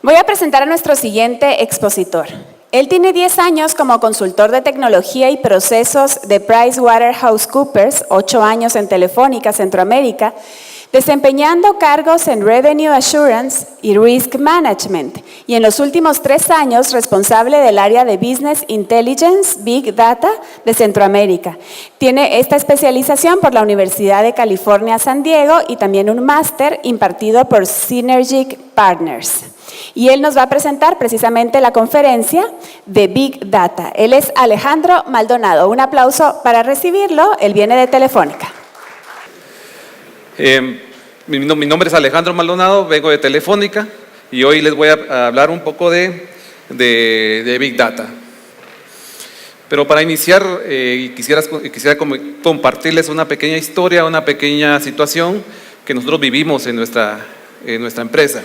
Voy a presentar a nuestro siguiente expositor. Él tiene 10 años como consultor de tecnología y procesos de PricewaterhouseCoopers, 8 años en Telefónica Centroamérica, desempeñando cargos en Revenue Assurance y Risk Management, y en los últimos 3 años responsable del área de Business Intelligence, Big Data de Centroamérica. Tiene esta especialización por la Universidad de California, San Diego, y también un máster impartido por Synergic Partners. Y él nos va a presentar precisamente la conferencia de Big Data. Él es Alejandro Maldonado. Un aplauso para recibirlo. Él viene de Telefónica. Mi nombre es Alejandro Maldonado, vengo de Telefónica y hoy les voy a hablar un poco de Big Data. Pero para iniciar, quisiera compartirles una pequeña historia, una pequeña situación que nosotros vivimos en nuestra empresa.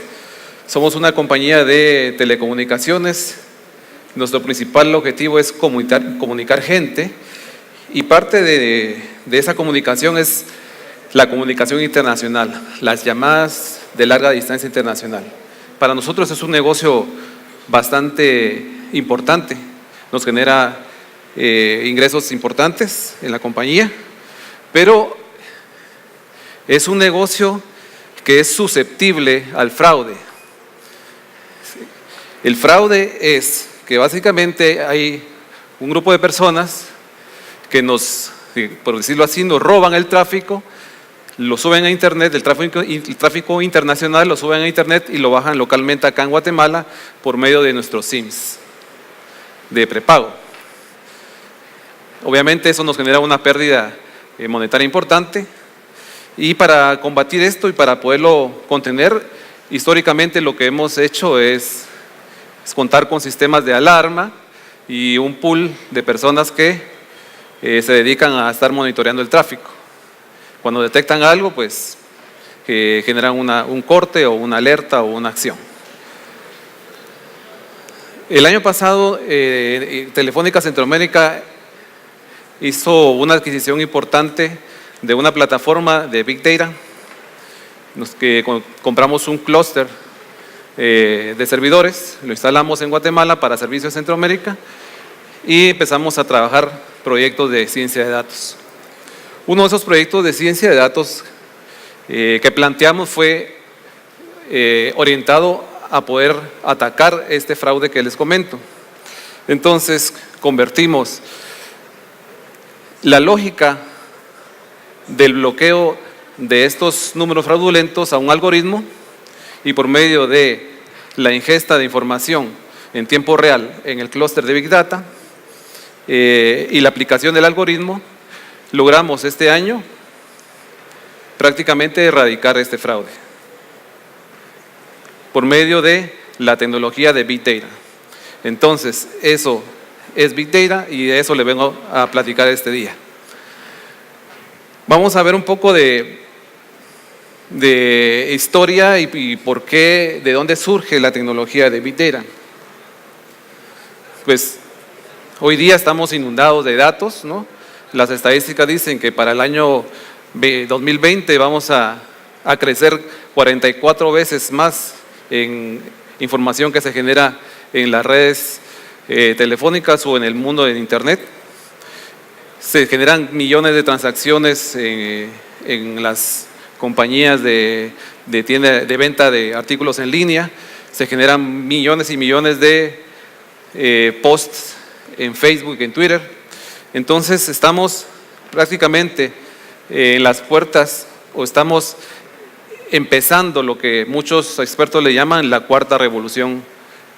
Somos una compañía de telecomunicaciones. Nuestro principal objetivo es comunicar gente, y parte de esa comunicación es la comunicación internacional, las llamadas de larga distancia internacional. Para nosotros es un negocio bastante importante, nos genera ingresos importantes en la compañía, pero es un negocio que es susceptible al fraude. El fraude es que básicamente hay un grupo de personas que por decirlo así, nos roban el tráfico, lo suben a internet, el tráfico internacional lo suben a internet y lo bajan localmente acá en Guatemala por medio de nuestros SIMs de prepago. Obviamente eso nos genera una pérdida monetaria importante, y para combatir esto y para poderlo contener, históricamente lo que hemos hecho es contar con sistemas de alarma y un pool de personas que se dedican a estar monitoreando el tráfico. Cuando detectan algo, pues generan un corte o una alerta o una acción. El año pasado, Telefónica Centroamérica hizo una adquisición importante de una plataforma de Big Data. Compramos un clúster de servidores, lo instalamos en Guatemala para servicios de Centroamérica y empezamos a trabajar proyectos de ciencia de datos. Uno de esos proyectos de ciencia de datos que planteamos fue orientado a poder atacar este fraude que les comento. Entonces, convertimos la lógica del bloqueo de estos números fraudulentos a un algoritmo, y por medio de la ingesta de información en tiempo real en el clúster de Big Data y la aplicación del algoritmo, logramos este año prácticamente erradicar este fraude por medio de la tecnología de Big Data. Entonces, eso es Big Data y de eso le vengo a platicar este día. Vamos a ver un poco de historia y por qué, de dónde surge la tecnología de Big Data. Pues hoy día estamos inundados de datos, ¿no? Las estadísticas dicen que para el año 2020 vamos a crecer 44 veces más en información que se genera en las redes telefónicas o en el mundo de internet. Se generan millones de transacciones en las compañías de venta de artículos en línea. Se generan millones y millones de posts en Facebook, en Twitter. Entonces estamos prácticamente en las puertas, o estamos empezando lo que muchos expertos le llaman la cuarta revolución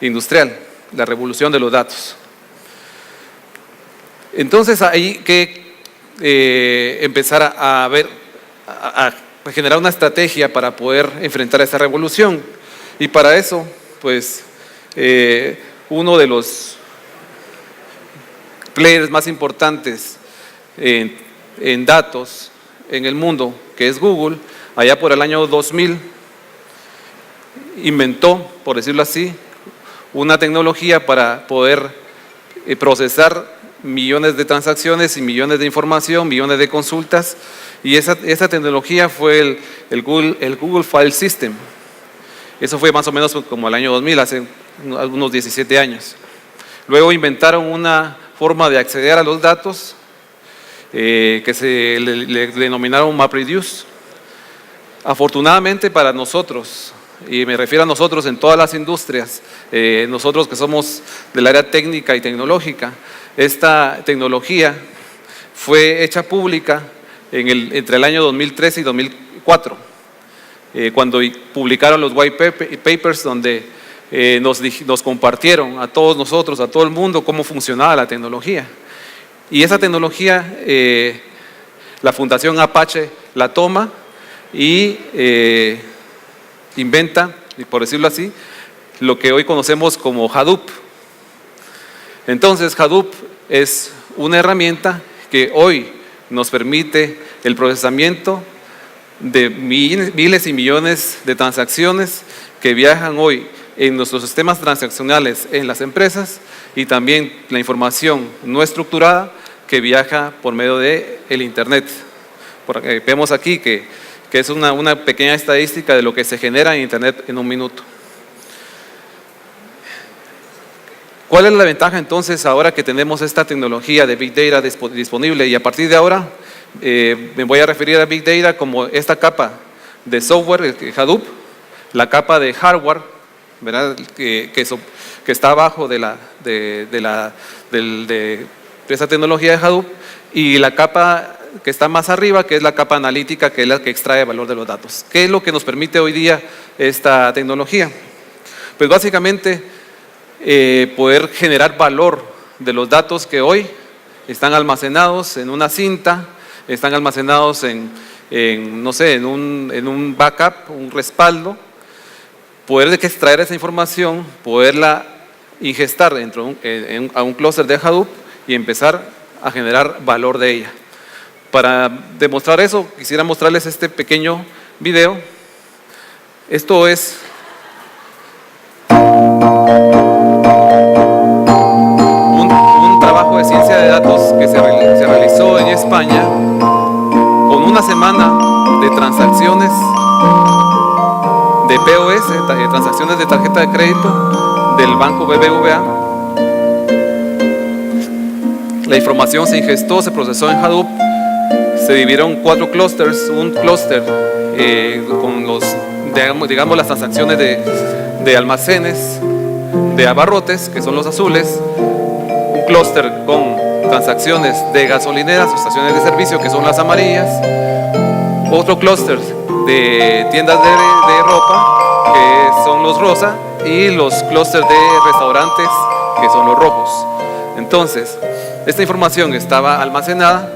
industrial, la revolución de los datos. Entonces hay que empezar a generar una estrategia para poder enfrentar esta revolución, y para eso pues uno de los players más importantes en datos en el mundo, que es Google, allá por el año 2000 inventó, por decirlo así, una tecnología para poder procesar millones de transacciones y millones de información, millones de consultas, y esa tecnología fue el Google File System. Eso fue más o menos como el año 2000, hace algunos 17 años. Luego inventaron una forma de acceder a los datos que se le denominaron MapReduce. Afortunadamente para nosotros, y me refiero a nosotros en todas las industrias, nosotros que somos del área técnica y tecnológica, esta tecnología fue hecha pública entre el año 2013 y 2004, cuando publicaron los white papers donde nos compartieron a todos nosotros, a todo el mundo, cómo funcionaba la tecnología. Y esa tecnología, la Fundación Apache la toma y inventa, por decirlo así, lo que hoy conocemos como Hadoop. Entonces, Hadoop es una herramienta que hoy nos permite el procesamiento de miles y millones de transacciones que viajan hoy en nuestros sistemas transaccionales en las empresas, y también la información no estructurada que viaja por medio del Internet. Vemos aquí que es una pequeña estadística de lo que se genera en Internet en un minuto. ¿Cuál es la ventaja entonces ahora que tenemos esta tecnología de Big Data disponible? Y a partir de ahora me voy a referir a Big Data como esta capa de software, Hadoop, la capa de hardware, ¿verdad? que está abajo de esa tecnología de Hadoop, y la capa que está más arriba, que es la capa analítica, que es la que extrae valor de los datos. ¿Qué es lo que nos permite hoy día esta tecnología? Pues básicamente poder generar valor de los datos que hoy están almacenados en una cinta, están almacenados en un backup, un respaldo, poder extraer esa información, poderla ingestar dentro a un clúster de Hadoop y empezar a generar valor de ella. Para demostrar eso, quisiera mostrarles este pequeño video. Esto es un trabajo de ciencia de datos que se realizó en España con una semana de transacciones de POS, transacciones de tarjeta de crédito del banco BBVA. La información se ingestó, se procesó en Hadoop, se dividieron 4 clusters, un clúster con digamos las transacciones de almacenes, de abarrotes, que son los azules, un clúster con transacciones de gasolineras o estaciones de servicio, que son las amarillas, otro clúster de tiendas de ropa, que son los rosa, y los clústeres de restaurantes, que son los rojos. Entonces, esta información estaba almacenada,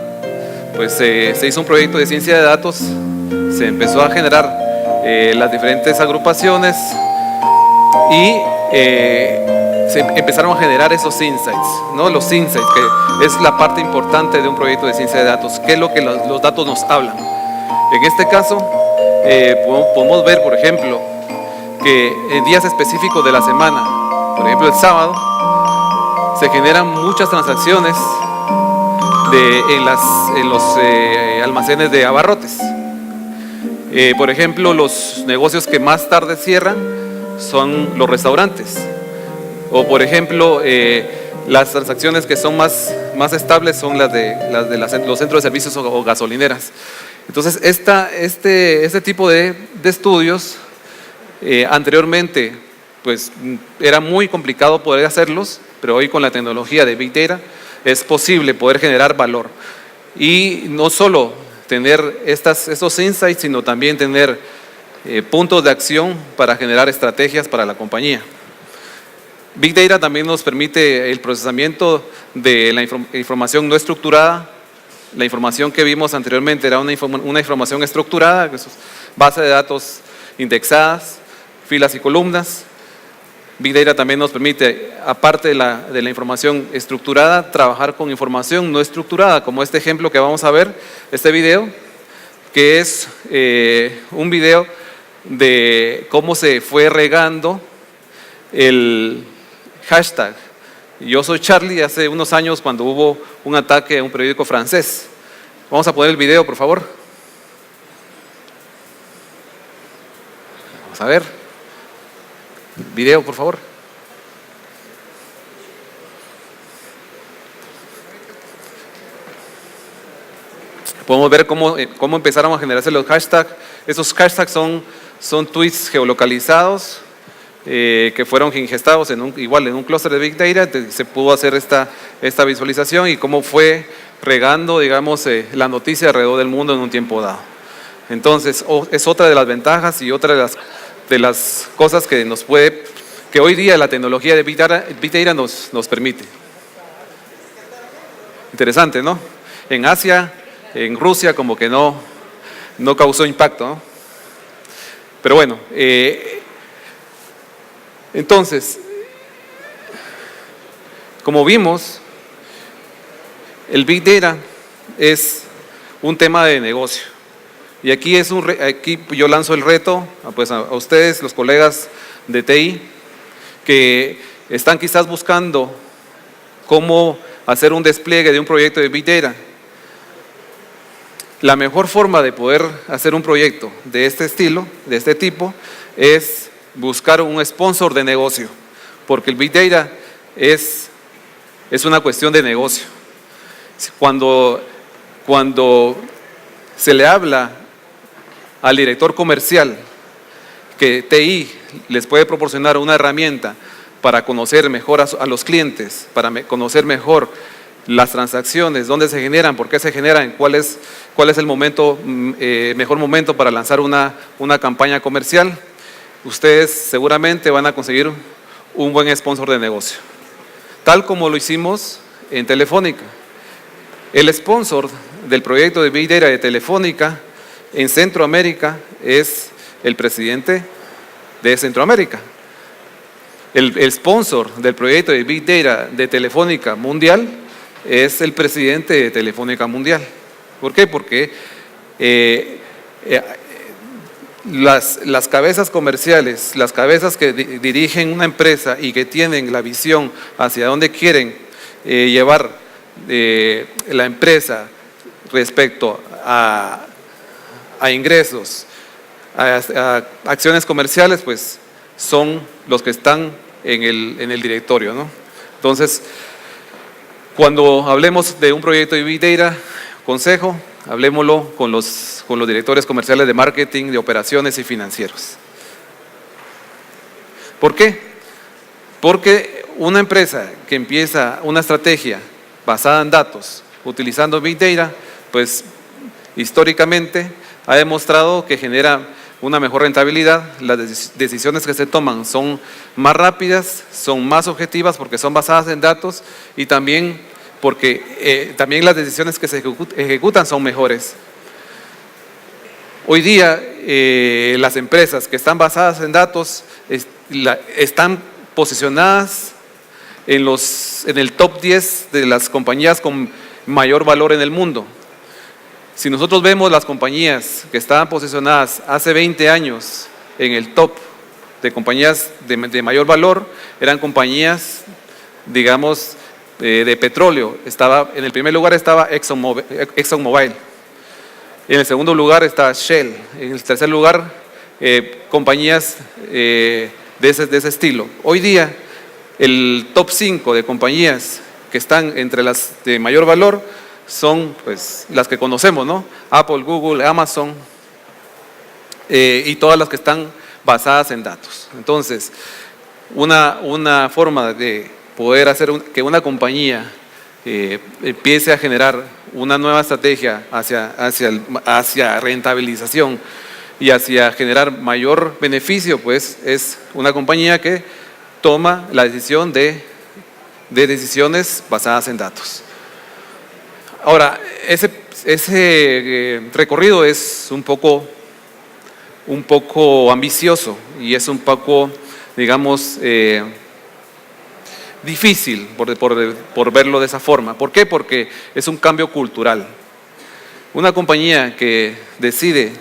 pues se hizo un proyecto de ciencia de datos, se empezó a generar las diferentes agrupaciones y se empezaron a generar esos insights, ¿no? Los insights, que es la parte importante de un proyecto de ciencia de datos, qué es lo que los datos nos hablan. En este caso, podemos ver, por ejemplo, que en días específicos de la semana, por ejemplo el sábado, se generan muchas transacciones en los almacenes de abarrotes. Por ejemplo, los negocios que más tarde cierran son los restaurantes. O por ejemplo, las transacciones que son más estables son las de los centros de servicios o gasolineras. Entonces, este tipo de estudios anteriormente pues era muy complicado poder hacerlos, pero hoy con la tecnología de Big Data es posible poder generar valor. Y no solo tener estos insights, sino también tener puntos de acción para generar estrategias para la compañía. Big Data también nos permite el procesamiento de la información no estructurada. La información que vimos anteriormente era una información estructurada, base de datos indexadas, filas y columnas. Big Data también nos permite, aparte de la información estructurada, trabajar con información no estructurada, como este ejemplo que vamos a ver, este video, que es un video de cómo se fue regando el hashtag Yo soy Charlie hace unos años cuando hubo un ataque a un periódico francés. Vamos a poner el video, por favor. Vamos a ver. Video, por favor. Podemos ver cómo empezaron a generarse los hashtags. Esos hashtags son tweets geolocalizados que fueron ingestados igual en un clúster de Big Data. Se pudo hacer esta visualización y cómo fue regando, digamos, la noticia alrededor del mundo en un tiempo dado. Entonces, es otra de las ventajas y otra de las cosas que que hoy día la tecnología de Big Data nos permite. Interesante, ¿no? En Asia, en Rusia, como que no causó impacto, ¿no? Pero bueno, entonces, como vimos, el Big Data es un tema de negocio. Y aquí yo lanzo el reto pues a ustedes, los colegas de TI, que están quizás buscando cómo hacer un despliegue de un proyecto de Big Data. La mejor forma de poder hacer un proyecto de este estilo, de este tipo, es buscar un sponsor de negocio, porque el Big Data es una cuestión de negocio. Cuando se le habla al director comercial que TI les puede proporcionar una herramienta para conocer mejor a los clientes, para conocer mejor las transacciones, dónde se generan, por qué se generan, cuál es el mejor momento para lanzar una campaña comercial, ustedes seguramente van a conseguir un buen sponsor de negocio, tal como lo hicimos en Telefónica. El sponsor del proyecto de Big Data de Telefónica en Centroamérica es el presidente de Centroamérica. El sponsor del proyecto de Big Data de Telefónica Mundial es el presidente de Telefónica Mundial. ¿Por qué? Porque las cabezas comerciales, las cabezas que dirigen una empresa y que tienen la visión hacia dónde quieren llevar la empresa respecto a ingresos, a acciones comerciales, pues son los que están en el directorio, ¿no? Entonces, cuando hablemos de un proyecto de Big Data, consejo, hablemoslo con los directores comerciales de marketing, de operaciones y financieros. ¿Por qué? Porque una empresa que empieza una estrategia basada en datos, utilizando Big Data, pues históricamente ha demostrado que genera una mejor rentabilidad, las decisiones que se toman son más rápidas, son más objetivas porque son basadas en datos y también porque también las decisiones que se ejecutan son mejores. Hoy día las empresas que están basadas en datos están posicionadas en el top 10 de las compañías con mayor valor en el mundo. Si nosotros vemos las compañías que estaban posicionadas hace 20 años en el top de compañías de mayor valor, eran compañías, digamos, de petróleo. En el primer lugar estaba ExxonMobil, en el segundo lugar estaba Shell, en el tercer lugar compañías de ese estilo. Hoy día el top 5 de compañías que están entre las de mayor valor son pues las que conocemos, ¿no? Apple, Google, Amazon y todas las que están basadas en datos. Entonces, una forma de poder hacer que una compañía empiece a generar una nueva estrategia hacia rentabilización y hacia generar mayor beneficio, pues es una compañía que toma la decisión de decisiones basadas en datos. Ahora, ese recorrido es un poco ambicioso y es un poco, digamos, difícil por verlo de esa forma. ¿Por qué? Porque es un cambio cultural. Una compañía que decide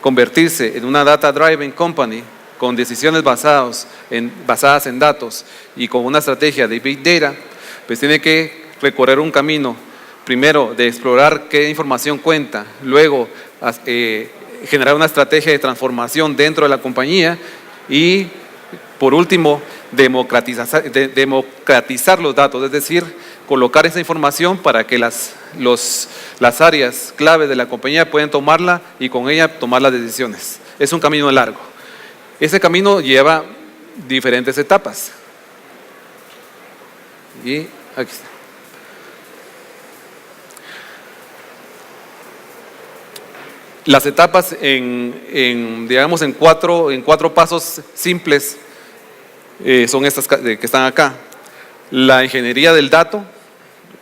convertirse en una data driven company con decisiones basadas en datos y con una estrategia de Big Data, pues tiene que recorrer un camino, primero de explorar qué información cuenta, luego generar una estrategia de transformación dentro de la compañía y Por último, democratizar los datos, es decir, colocar esa información para que las áreas claves de la compañía puedan tomarla y con ella tomar las decisiones. Es un camino largo. Ese camino lleva diferentes etapas. Y aquí está. Las etapas digamos en cuatro pasos simples son estas que están acá. La ingeniería del dato,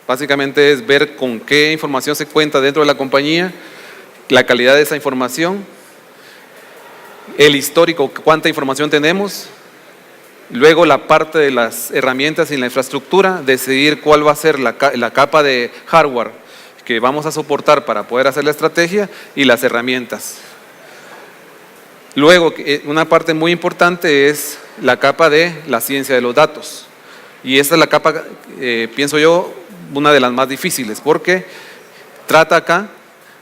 básicamente es ver con qué información se cuenta dentro de la compañía, la calidad de esa información, el histórico, cuánta información tenemos, luego la parte de las herramientas y la infraestructura, decidir cuál va a ser la capa de hardware que vamos a soportar para poder hacer la estrategia y las herramientas. Luego, una parte muy importante es la capa de la ciencia de los datos. Y esta es la capa, pienso yo, una de las más difíciles, porque trata acá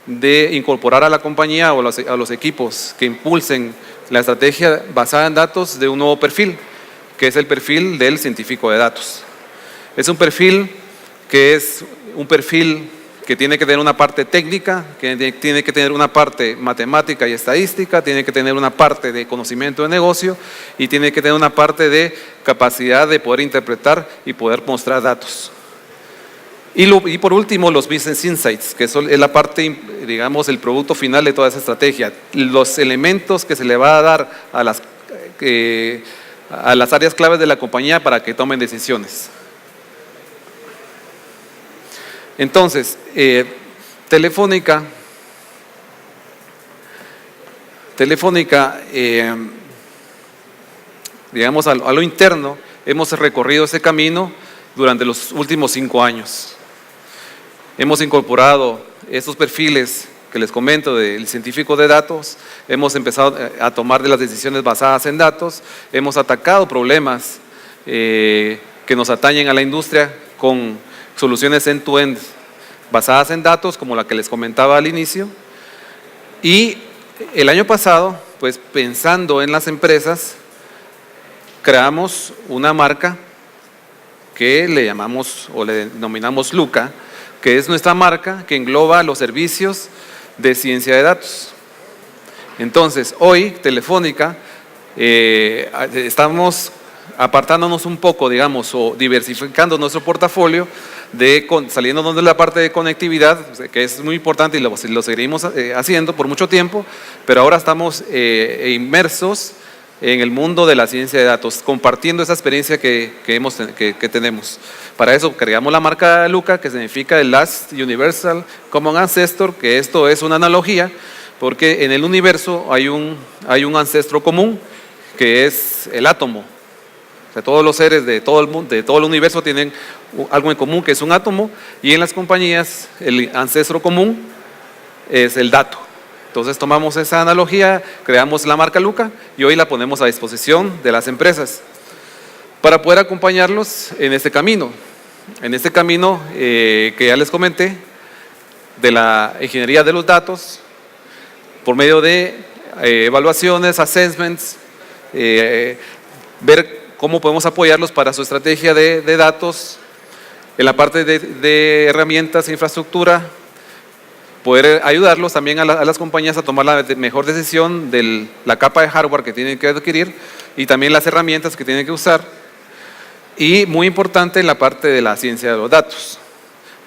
de incorporar a la compañía o a los equipos que impulsen la estrategia basada en datos de un nuevo perfil, que es el perfil del científico de datos. Es un perfil que tiene que tener una parte técnica, que tiene que tener una parte matemática y estadística, tiene que tener una parte de conocimiento de negocio y tiene que tener una parte de capacidad de poder interpretar y poder mostrar datos. Y por último, los business insights, que es la parte, digamos, el producto final de toda esa estrategia, los elementos que se le va a dar a las áreas claves de la compañía para que tomen decisiones. Entonces, Telefónica, digamos, a lo interno, hemos recorrido ese camino durante los últimos 5 años. Hemos incorporado estos perfiles que les comento del científico de datos, hemos empezado a tomar de las decisiones basadas en datos, hemos atacado problemas que nos atañen a la industria con soluciones end-to-end basadas en datos, como la que les comentaba al inicio. Y el año pasado, pues pensando en las empresas, creamos una marca que le llamamos o le denominamos Luca, que es nuestra marca que engloba los servicios de ciencia de datos. Entonces, hoy Telefónica estamos apartándonos un poco, digamos, o diversificando nuestro portafolio, saliéndonos de la parte de conectividad, que es muy importante y lo seguiremos haciendo por mucho tiempo, pero ahora estamos inmersos en el mundo de la ciencia de datos, compartiendo esa experiencia que tenemos. Para eso creamos la marca Luca, que significa el Last Universal Common Ancestor, que esto es una analogía, porque en el universo hay un ancestro común, que es el átomo. O sea, todos los seres de todo el mundo, de todo el universo tienen algo en común, que es un átomo, y en las compañías el ancestro común es el dato. Entonces tomamos esa analogía, creamos la marca Luca y hoy la ponemos a disposición de las empresas para poder acompañarlos en este camino. En este camino que ya les comenté, de la ingeniería de los datos, por medio de evaluaciones, assessments, ver cómo podemos apoyarlos para su estrategia de datos, en la parte de herramientas e infraestructura, poder ayudarlos también a las compañías a tomar la mejor decisión de la capa de hardware que tienen que adquirir y también las herramientas que tienen que usar. Y muy importante en la parte de la ciencia de los datos.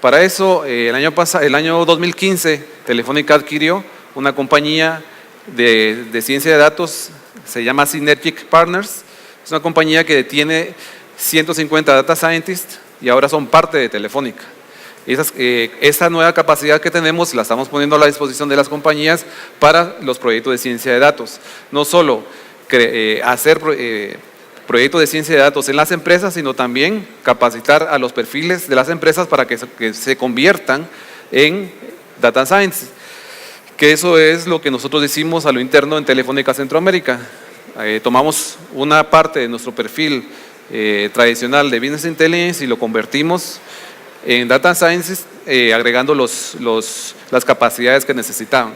Para eso, el año 2015, Telefónica adquirió una compañía de ciencia de datos, se llama Synergic Partners. Es una compañía que tiene 150 data scientists y ahora son parte de Telefónica. Esa nueva capacidad que tenemos la estamos poniendo a la disposición de las compañías para los proyectos de ciencia de datos. No solo hacer proyectos de ciencia de datos en las empresas, sino también capacitar a los perfiles de las empresas para que se conviertan en data science. Que eso es lo que nosotros decimos a lo interno en Telefónica Centroamérica. Tomamos una parte de nuestro perfil tradicional de Business Intelligence y lo convertimos en Data Sciences, agregando las capacidades que necesitaban.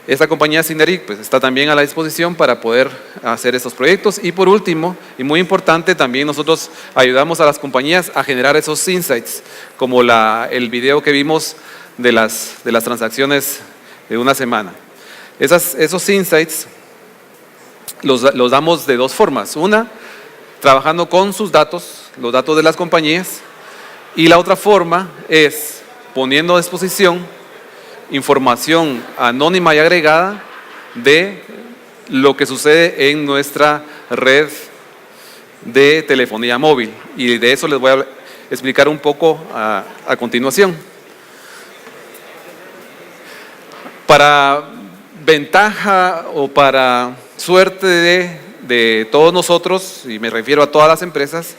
Esta compañía Synerik pues, está también a la disposición para poder hacer estos proyectos. Y por último, y muy importante, también nosotros ayudamos a las compañías a generar esos insights, como el video que vimos de las transacciones de una semana. Esos insights los damos de dos formas. Una, trabajando con sus datos, los datos de las compañías, y la otra forma es poniendo a disposición información anónima y agregada de lo que sucede en nuestra red de telefonía móvil. Y de eso les voy a explicar un poco a continuación. Para ventaja o para suerte de todos nosotros, y me refiero a todas las empresas,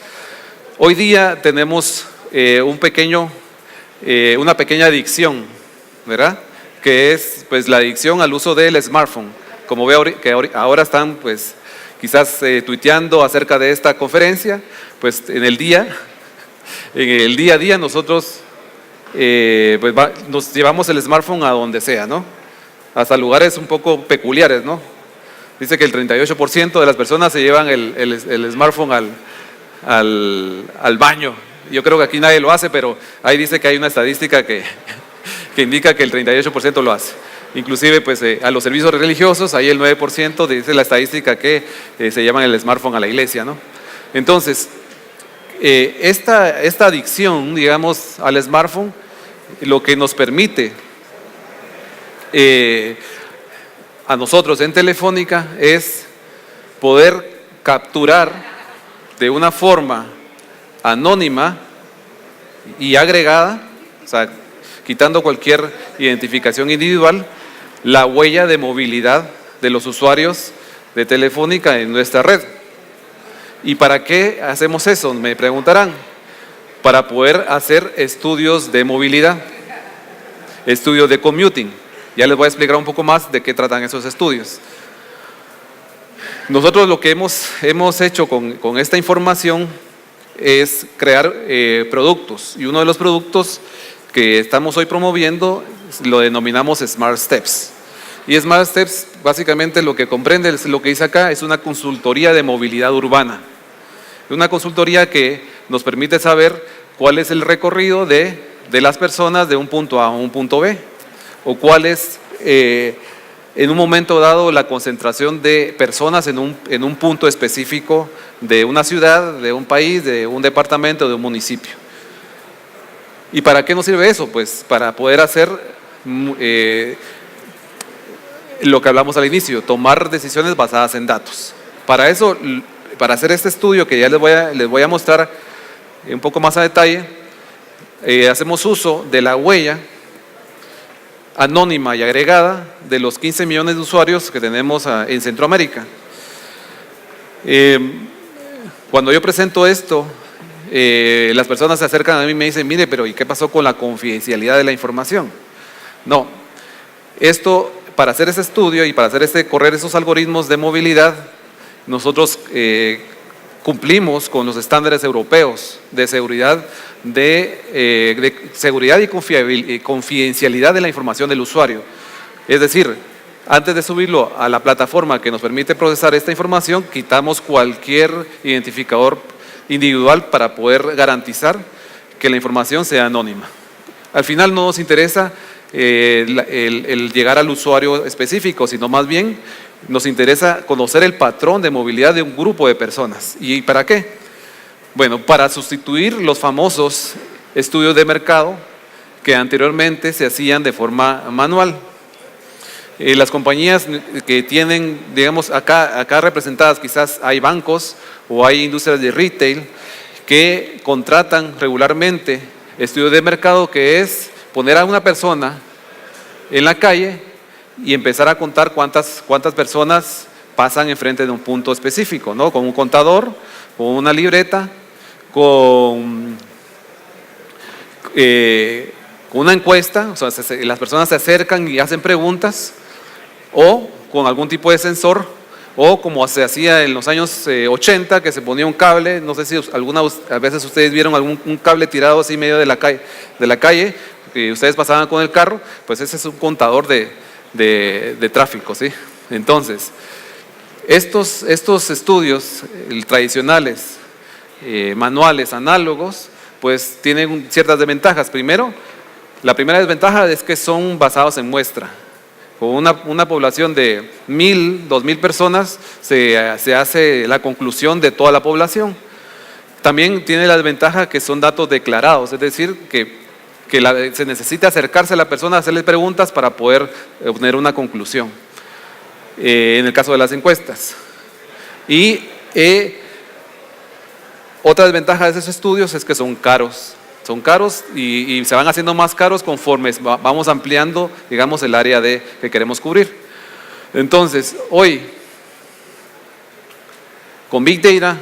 hoy día tenemos una pequeña adicción, ¿verdad? Que es pues la adicción al uso del smartphone. Como veo que ahora están pues quizás tuiteando acerca de esta conferencia, pues en el día a día nosotros nos llevamos el smartphone a donde sea, ¿no? Hasta lugares un poco peculiares, ¿no? Dice que el 38% de las personas se llevan el smartphone al baño. Yo creo que aquí nadie lo hace, pero ahí dice que hay una estadística que indica que el 38% lo hace. Inclusive pues a los servicios religiosos, ahí el 9% dice la estadística que se llevan el smartphone a la iglesia, ¿no? Entonces, esta adicción, digamos, al smartphone, lo que nos permite a nosotros en Telefónica es poder capturar de una forma anónima y agregada, o sea, quitando cualquier identificación individual, la huella de movilidad de los usuarios de Telefónica en nuestra red. ¿Y para qué hacemos eso? Me preguntarán. Para poder hacer estudios de movilidad, estudios de commuting. Ya les voy a explicar un poco más de qué tratan esos estudios. Nosotros lo que hemos hecho con esta información es crear productos, y uno de los productos que estamos hoy promoviendo lo denominamos Smart Steps. Y Smart Steps básicamente lo que comprende, es lo que dice acá, es una consultoría de movilidad urbana. Una consultoría que nos permite saber cuál es el recorrido de las personas de un punto A a un punto B, o cuál es en un momento dado la concentración de personas en un punto específico de una ciudad, de un país, de un departamento, de un municipio. ¿Y para qué nos sirve eso? Pues para poder hacer lo que hablamos al inicio, tomar decisiones basadas en datos. Para eso, para hacer este estudio que ya les voy a mostrar un poco más a detalle, hacemos uso de la huella anónima y agregada de los 15 millones de usuarios que tenemos en Centroamérica. Cuando yo presento esto, las personas se acercan a mí y me dicen, mire, pero ¿y qué pasó con la confidencialidad de la información? No, esto, para hacer ese estudio y para correr esos algoritmos de movilidad, nosotros cumplimos con los estándares europeos de seguridad, de seguridad y confidencialidad de la información del usuario. Es decir, antes de subirlo a la plataforma que nos permite procesar esta información, quitamos cualquier identificador individual para poder garantizar que la información sea anónima. Al final no nos interesa el llegar al usuario específico, sino más bien nos interesa conocer el patrón de movilidad de un grupo de personas. ¿Y para qué? Bueno, para sustituir los famosos estudios de mercado que anteriormente se hacían de forma manual. Las compañías que tienen, digamos, acá representadas, quizás hay bancos o hay industrias de retail que contratan regularmente estudios de mercado, que es poner a una persona en la calle y empezar a contar cuántas personas pasan enfrente de un punto específico, ¿no? Con un contador, con una libreta, con una encuesta, o sea, las personas se acercan y hacen preguntas, o con algún tipo de sensor, o como se hacía en los años 80, que se ponía un cable, no sé si a veces ustedes vieron un cable tirado así en medio de la calle, y ustedes pasaban con el carro, pues ese es un contador de de tráfico, ¿sí? Entonces, estos estudios tradicionales, manuales, análogos, pues tienen ciertas desventajas. Primero, la primera desventaja es que son basados en muestra. Con una población de 1,000, 2,000 personas se hace la conclusión de toda la población. También tiene la desventaja que son datos declarados, es decir, que se necesita acercarse a la persona, hacerle preguntas para poder obtener una conclusión, en el caso de las encuestas. Y otra desventaja de esos estudios es que son caros. Son caros y se van haciendo más caros conforme vamos ampliando, digamos, el área que queremos cubrir. Entonces, hoy, con Big Data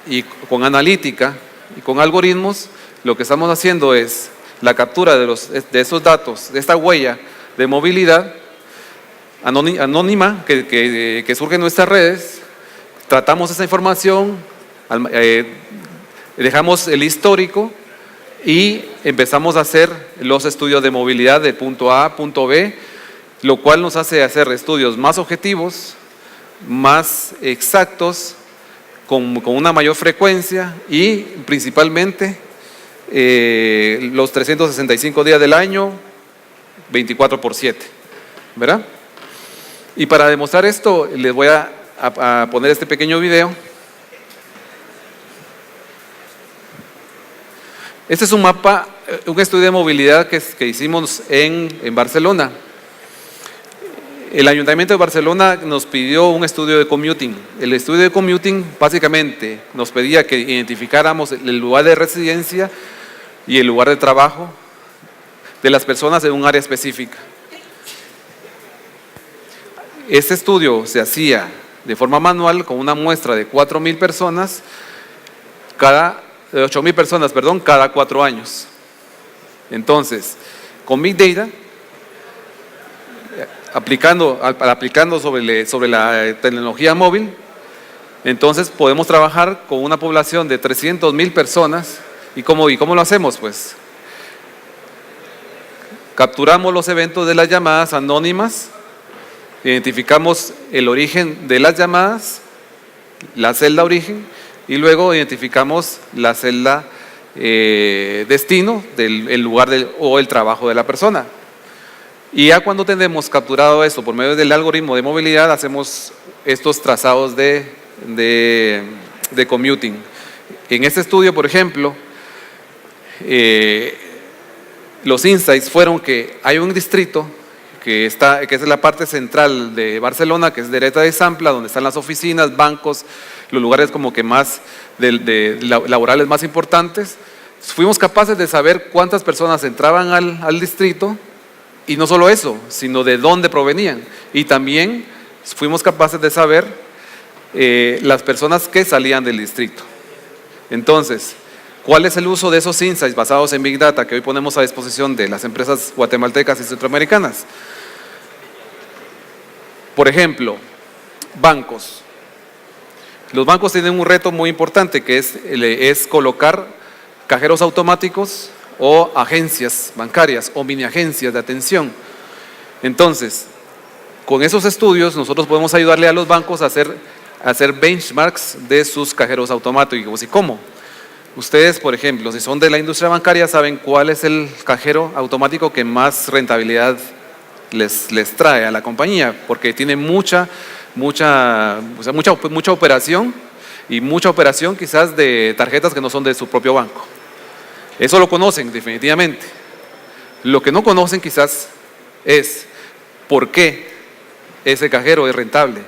y con analítica y con algoritmos, lo que estamos haciendo es la captura de esos datos, de esta huella de movilidad anónima que surge en nuestras redes. Tratamos esa información, dejamos el histórico y empezamos a hacer los estudios de movilidad de punto A a punto B, lo cual nos hace hacer estudios más objetivos, más exactos, con una mayor frecuencia y principalmente los 365 días del año, 24/7, ¿verdad? Y para demostrar esto les voy a poner este pequeño video. Este es un mapa, un estudio de movilidad que hicimos en Barcelona. El Ayuntamiento de Barcelona nos pidió un estudio de commuting. El estudio de commuting básicamente nos pedía que identificáramos el lugar de residencia y el lugar de trabajo de las personas en un área específica. Este estudio se hacía de forma manual con una muestra de 8,000 personas cada 4 años. Entonces, con Big Data, aplicando sobre la tecnología móvil, entonces podemos trabajar con una población de 300,000 personas. ¿Y cómo lo hacemos? Pues capturamos los eventos de las llamadas anónimas, identificamos el origen de las llamadas, la celda origen, y luego identificamos la celda destino del lugar o el trabajo de la persona. Y ya cuando tenemos capturado esto por medio del algoritmo de movilidad, hacemos estos trazados de commuting. En este estudio, por ejemplo, los insights fueron que hay un distrito que es la parte central de Barcelona, que es Dereta de Sampla, donde están las oficinas, bancos, los lugares como que más laborales más importantes. Fuimos capaces de saber cuántas personas entraban al distrito, y no solo eso, sino de dónde provenían. Y también fuimos capaces de saber las personas que salían del distrito. Entonces, ¿cuál es el uso de esos insights basados en Big Data que hoy ponemos a disposición de las empresas guatemaltecas y centroamericanas? Por ejemplo, bancos. Los bancos tienen un reto muy importante que es colocar cajeros automáticos o agencias bancarias o mini agencias de atención. Entonces, con esos estudios nosotros podemos ayudarle a los bancos a hacer benchmarks de sus cajeros automáticos. ¿Y cómo? Ustedes, por ejemplo, si son de la industria bancaria, saben cuál es el cajero automático que más rentabilidad les trae a la compañía, porque tiene mucha operación, y mucha operación quizás de tarjetas que no son de su propio banco. Eso lo conocen definitivamente. Lo que no conocen quizás es por qué ese cajero es rentable.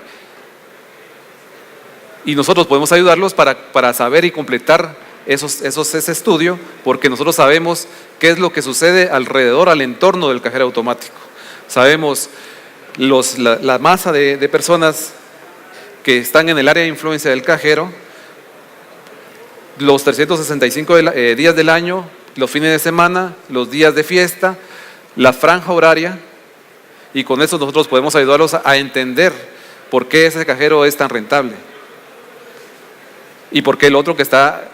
Y nosotros podemos ayudarlos para saber y completar ese estudio, porque nosotros sabemos qué es lo que sucede alrededor, al entorno del cajero automático. Sabemos la masa de personas que están en el área de influencia del cajero, los 365 días del año, los fines de semana, los días de fiesta, la franja horaria, y con eso nosotros podemos ayudarlos a entender por qué ese cajero es tan rentable y por qué el otro que está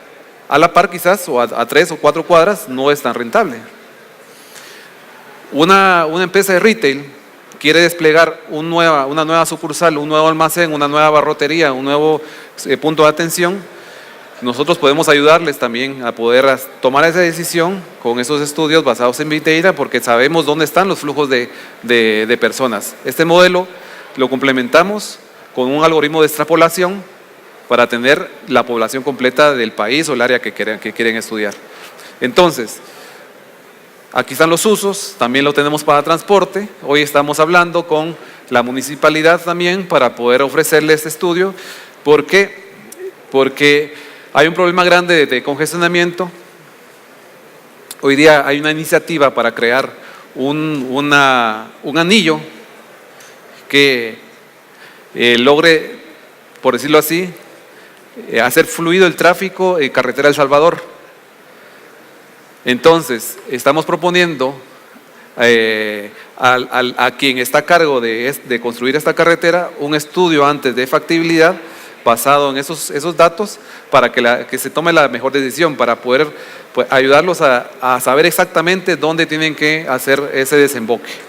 a la par quizás o a 3 o 4 cuadras no es tan rentable. Una empresa de retail quiere desplegar una nueva sucursal, un nuevo almacén, una nueva barrotería, un nuevo punto de atención, nosotros podemos ayudarles también a poder tomar esa decisión con esos estudios basados en Big Data, porque sabemos dónde están los flujos de personas. Este modelo lo complementamos con un algoritmo de extrapolación para tener la población completa del país o el área que quieren estudiar. Entonces, aquí están los usos, también lo tenemos para transporte. Hoy estamos hablando con la municipalidad también para poder ofrecerle este estudio. ¿Por qué? Porque hay un problema grande de congestionamiento. Hoy día hay una iniciativa para crear un anillo que logre, por decirlo así, hacer fluido el tráfico en carretera El Salvador. Entonces, estamos proponiendo a quien está a cargo de construir esta carretera un estudio antes de factibilidad basado en esos datos para que se tome la mejor decisión, para poder ayudarlos a saber exactamente dónde tienen que hacer ese desemboque.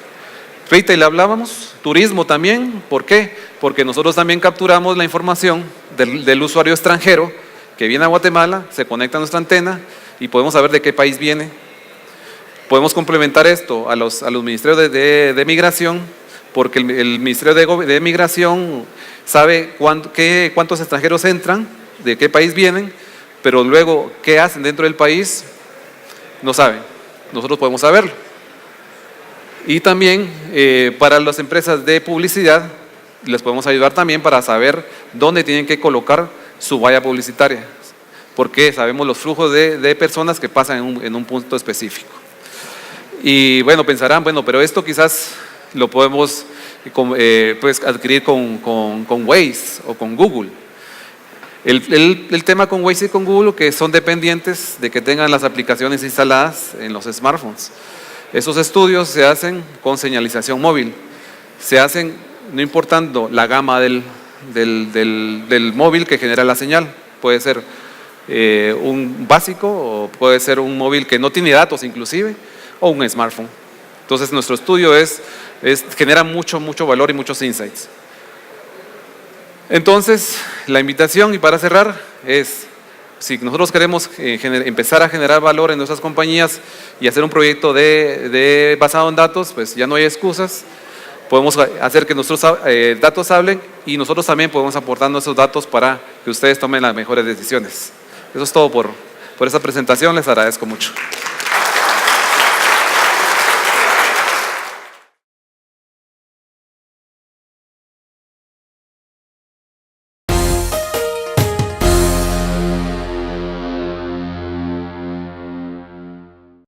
Retail hablábamos, turismo también. ¿Por qué? Porque nosotros también capturamos la información del usuario extranjero que viene a Guatemala, se conecta a nuestra antena y podemos saber de qué país viene. Podemos complementar esto a los ministerios de migración, porque el Ministerio de Migración sabe cuántos extranjeros entran, de qué país vienen, pero luego qué hacen dentro del país, no saben. Nosotros podemos saberlo. Y también para las empresas de publicidad, les podemos ayudar también para saber dónde tienen que colocar su valla publicitaria, porque sabemos los flujos de personas que pasan en un punto específico. Y bueno, pensarán, bueno, pero esto quizás lo podemos pues adquirir con Waze o con Google. El tema con Waze y con Google que son dependientes de que tengan las aplicaciones instaladas en los smartphones. Esos estudios se hacen con señalización móvil, se hacen no importando la gama del móvil que genera la señal. Puede ser un básico o puede ser un móvil que no tiene datos inclusive, o un smartphone. Entonces nuestro estudio genera mucho valor y muchos insights. Entonces la invitación, y para cerrar, es: si nosotros queremos empezar a generar valor en nuestras compañías y hacer un proyecto basado en datos, pues ya no hay excusas. Podemos hacer que nuestros datos hablen y nosotros también podemos aportar nuestros datos para que ustedes tomen las mejores decisiones. Eso es todo por esta presentación. Les agradezco mucho.